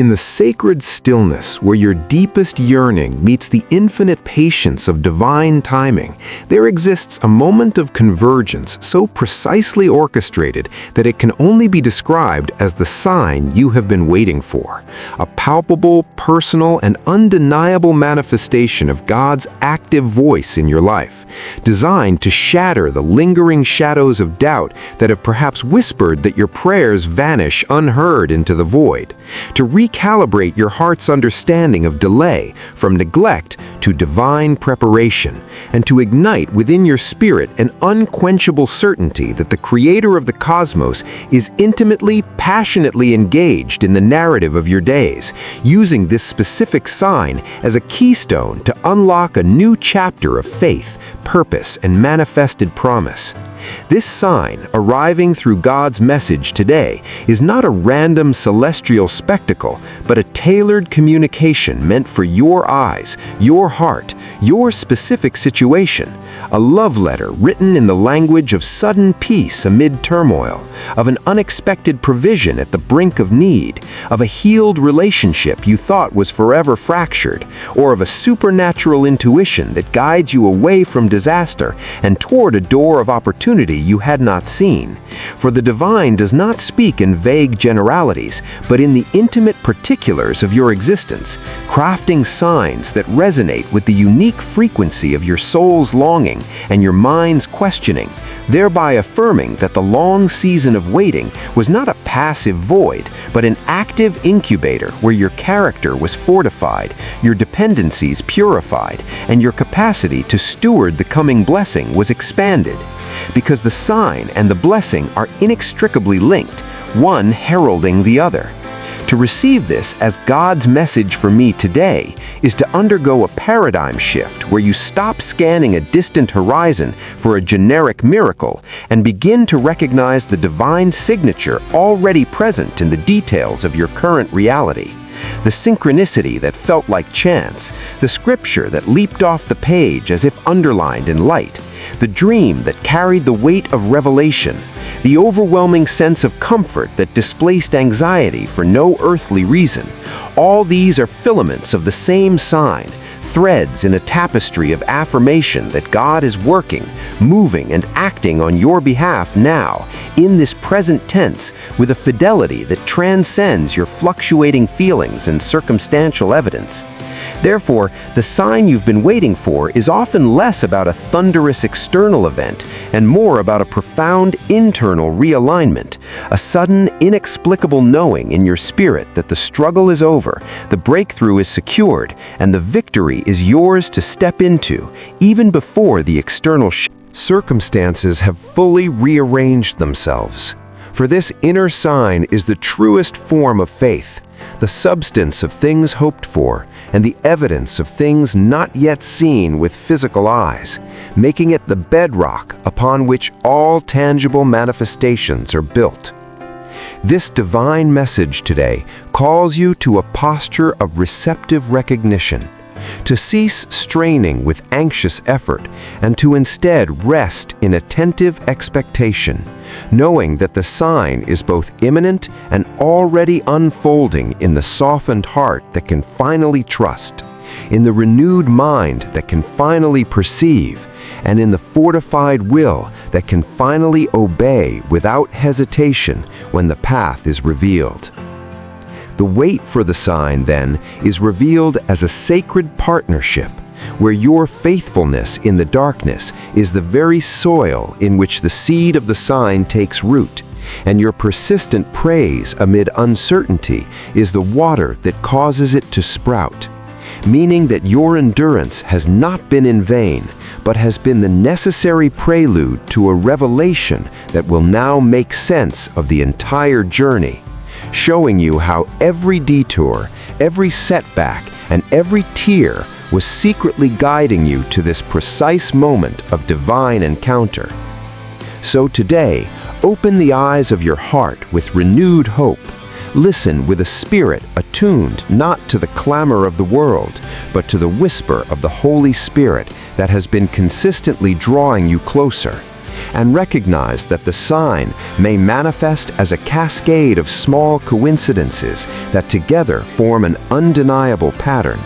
In the sacred stillness where your deepest yearning meets the infinite patience of divine timing, there exists a moment of convergence so precisely orchestrated that it can only be described as the sign you have been waiting for, a palpable, personal, and undeniable manifestation of God's active voice in your life, designed to shatter the lingering shadows of doubt that have perhaps whispered that your prayers vanish unheard into the void, to recalibrate your heart's understanding of delay from neglect to divine preparation, and to ignite within your spirit an unquenchable certainty that the Creator of the cosmos is intimately, passionately engaged in the narrative of your days, using this specific sign as a keystone to unlock a new chapter of faith, purpose, and manifested promise. This sign, arriving through God's message today, is not a random celestial spectacle, but a tailored communication meant for your eyes, your heart, your specific situation, a love letter written in the language of sudden peace amid turmoil, of an unexpected provision at the brink of need, of a healed relationship you thought was forever fractured, or of a supernatural intuition that guides you away from disaster and toward a door of opportunity you had not seen. For the divine does not speak in vague generalities, but in the intimate particulars of your existence, crafting signs that resonate with the unique frequency of your soul's longing and your mind's questioning, thereby affirming that the long season of waiting was not a passive void, but an active incubator where your character was fortified, your dependencies purified, and your capacity to steward the coming blessing was expanded. Because the sign and the blessing are inextricably linked, one heralding the other. To receive this as God's message for me today is to undergo a paradigm shift where you stop scanning a distant horizon for a generic miracle and begin to recognize the divine signature already present in the details of your current reality. The synchronicity that felt like chance, the scripture that leaped off the page as if underlined in light, the dream that carried the weight of revelation, the overwhelming sense of comfort that displaced anxiety for no earthly reason. All these are filaments of the same sign, threads in a tapestry of affirmation that God is working, moving, and acting on your behalf now, in this present tense, with a fidelity that transcends your fluctuating feelings and circumstantial evidence. Therefore, the sign you've been waiting for is often less about a thunderous external event and more about a profound internal realignment, a sudden, inexplicable knowing in your spirit that the struggle is over, the breakthrough is secured, and the victory is yours to step into, even before the external circumstances have fully rearranged themselves. For this inner sign is the truest form of faith, the substance of things hoped for, and the evidence of things not yet seen with physical eyes, making it the bedrock upon which all tangible manifestations are built. This divine message today calls you to a posture of receptive recognition, to cease straining with anxious effort and to instead rest in attentive expectation, knowing that the sign is both imminent and already unfolding in the softened heart that can finally trust, in the renewed mind that can finally perceive, and in the fortified will that can finally obey without hesitation when the path is revealed. The wait for the sign, then, is revealed as a sacred partnership, where your faithfulness in the darkness is the very soil in which the seed of the sign takes root, and your persistent praise amid uncertainty is the water that causes it to sprout, meaning that your endurance has not been in vain, but has been the necessary prelude to a revelation that will now make sense of the entire journey, showing you how every detour, every setback, and every tear was secretly guiding you to this precise moment of divine encounter. So today, open the eyes of your heart with renewed hope. Listen with a spirit attuned not to the clamor of the world, but to the whisper of the Holy Spirit that has been consistently drawing you closer. and recognize that the sign may manifest as a cascade of small coincidences that together form an undeniable pattern,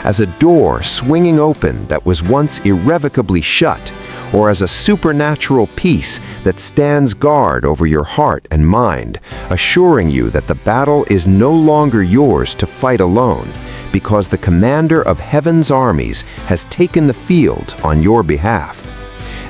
as a door swinging open that was once irrevocably shut, or as a supernatural peace that stands guard over your heart and mind, assuring you that the battle is no longer yours to fight alone, because the commander of heaven's armies has taken the field on your behalf.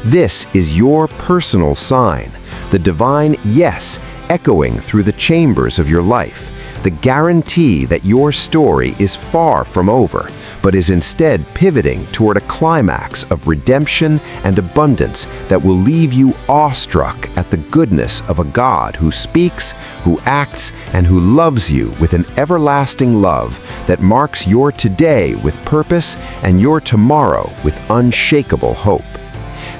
This is your personal sign, the divine yes echoing through the chambers of your life, the guarantee that your story is far from over, but is instead pivoting toward a climax of redemption and abundance that will leave you awestruck at the goodness of a God who speaks, who acts, and who loves you with an everlasting love that marks your today with purpose and your tomorrow with unshakable hope.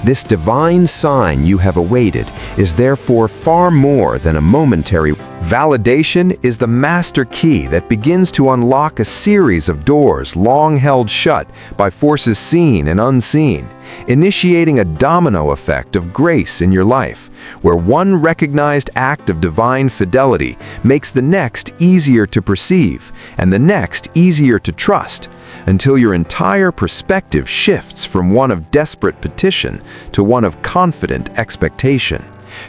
This divine sign you have awaited is therefore far more than a momentary. Validation is the master key that begins to unlock a series of doors long held shut by forces seen and unseen, initiating a domino effect of grace in your life, where one recognized act of divine fidelity makes the next easier to perceive and the next easier to trust, until your entire perspective shifts from one of desperate petition to one of confident expectation,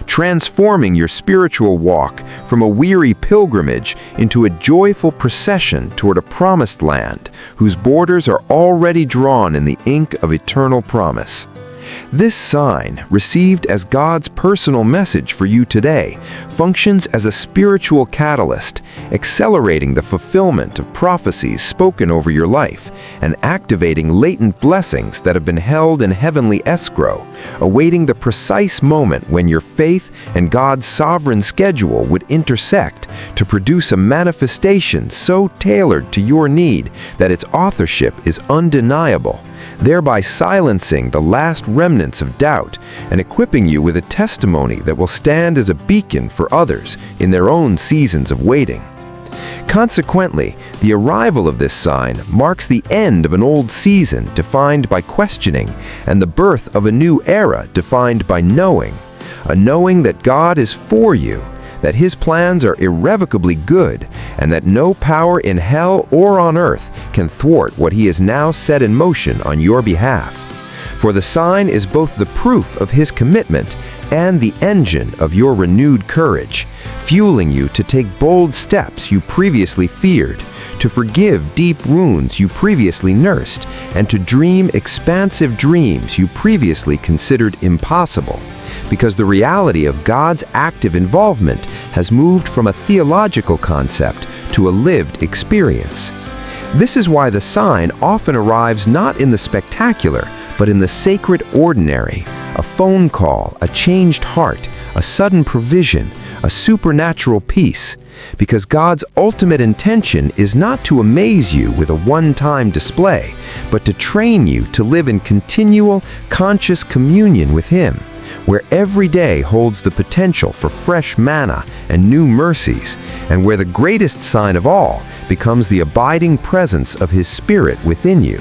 transforming your spiritual walk from a weary pilgrimage into a joyful procession toward a promised land whose borders are already drawn in the ink of eternal promise. This sign, received as God's personal message for you today, functions as a spiritual catalyst, accelerating the fulfillment of prophecies spoken over your life and activating latent blessings that have been held in heavenly escrow, awaiting the precise moment when your faith and God's sovereign schedule would intersect to produce a manifestation so tailored to your need that its authorship is undeniable, thereby silencing the last remnants of doubt and equipping you with a testimony that will stand as a beacon for others in their own seasons of waiting. Consequently, the arrival of this sign marks the end of an old season defined by questioning and the birth of a new era defined by knowing, a knowing that God is for you, that His plans are irrevocably good, and that no power in hell or on earth can thwart what He has now set in motion on your behalf. For the sign is both the proof of His commitment and the engine of your renewed courage, fueling you to take bold steps you previously feared, to forgive deep wounds you previously nursed, and to dream expansive dreams you previously considered impossible, because the reality of God's active involvement has moved from a theological concept to a lived experience. This is why the sign often arrives not in the spectacular, but in the sacred ordinary, a phone call, a changed heart, a sudden provision, a supernatural peace, because God's ultimate intention is not to amaze you with a one-time display, but to train you to live in continual, conscious communion with Him, where every day holds the potential for fresh manna and new mercies, and where the greatest sign of all becomes the abiding presence of His Spirit within you,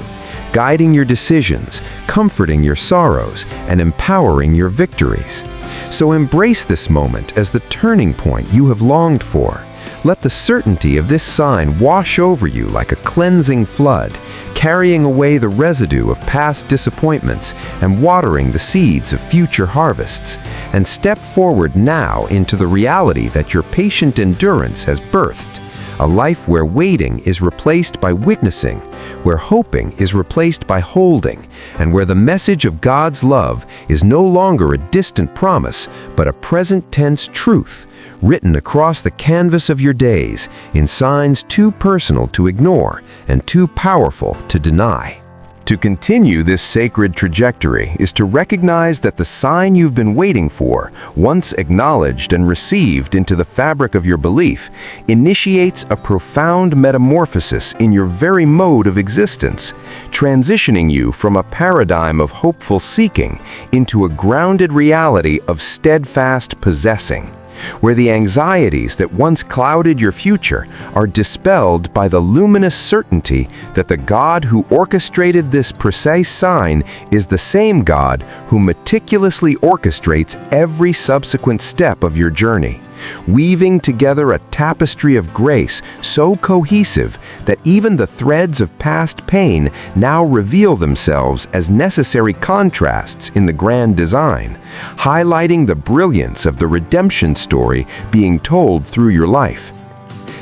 guiding your decisions, comforting your sorrows, and empowering your victories. So embrace this moment as the turning point you have longed for. Let the certainty of this sign wash over you like a cleansing flood, carrying away the residue of past disappointments and watering the seeds of future harvests, and step forward now into the reality that your patient endurance has birthed. A life where waiting is replaced by witnessing, where hoping is replaced by holding, and where the message of God's love is no longer a distant promise, but a present tense truth, written across the canvas of your days in signs too personal to ignore and too powerful to deny. To continue this sacred trajectory is to recognize that the sign you've been waiting for, once acknowledged and received into the fabric of your belief, initiates a profound metamorphosis in your very mode of existence, transitioning you from a paradigm of hopeful seeking into a grounded reality of steadfast possessing. where the anxieties that once clouded your future are dispelled by the luminous certainty that the God who orchestrated this precise sign is the same God who meticulously orchestrates every subsequent step of your journey, weaving together a tapestry of grace so cohesive that even the threads of past pain now reveal themselves as necessary contrasts in the grand design, highlighting the brilliance of the redemption story being told through your life.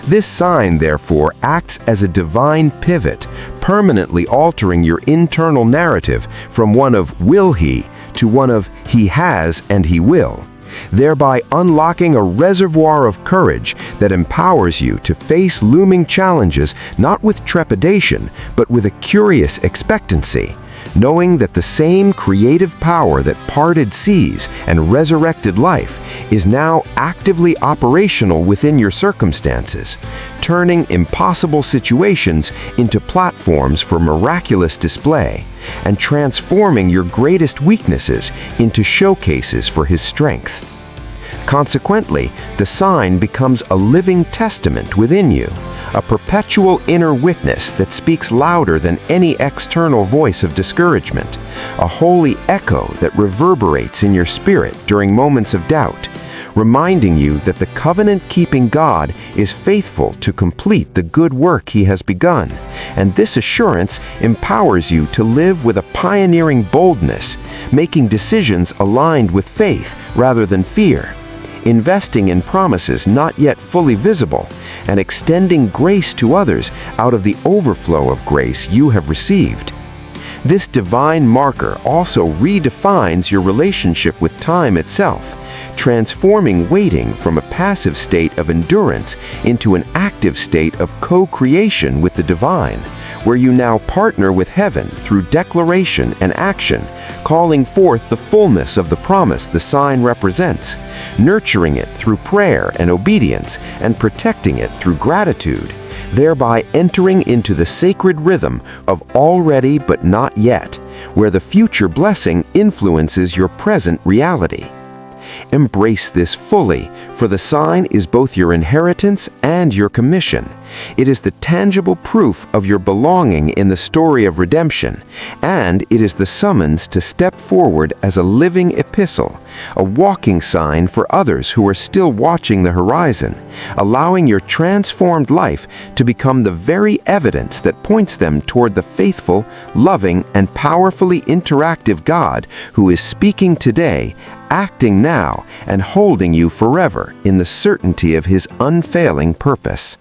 This sign, therefore, acts as a divine pivot, permanently altering your internal narrative from one of "will he" to one of "he has and he will," thereby unlocking a reservoir of courage that empowers you to face looming challenges not with trepidation, but with a curious expectancy, knowing that the same creative power that parted seas and resurrected life is now actively operational within your circumstances, turning impossible situations into platforms for miraculous display, and transforming your greatest weaknesses into showcases for His strength. Consequently, the sign becomes a living testament within you, a perpetual inner witness that speaks louder than any external voice of discouragement, a holy echo that reverberates in your spirit during moments of doubt, reminding you that the covenant-keeping God is faithful to complete the good work He has begun, and this assurance empowers you to live with a pioneering boldness, making decisions aligned with faith rather than fear, investing in promises not yet fully visible, and extending grace to others out of the overflow of grace you have received. This divine marker also redefines your relationship with time itself, transforming waiting from a passive state of endurance into an active state of co-creation with the divine, where you now partner with heaven through declaration and action, calling forth the fullness of the promise the sign represents, nurturing it through prayer and obedience, and protecting it through gratitude, thereby entering into the sacred rhythm of already but not yet, where the future blessing influences your present reality. Embrace this fully, for the sign is both your inheritance and your commission. It is the tangible proof of your belonging in the story of redemption, and it is the summons to step forward as a living epistle, a walking sign for others who are still watching the horizon, allowing your transformed life to become the very evidence that points them toward the faithful, loving, and powerfully interactive God who is speaking today, acting now, and holding you forever in the certainty of His unfailing purpose.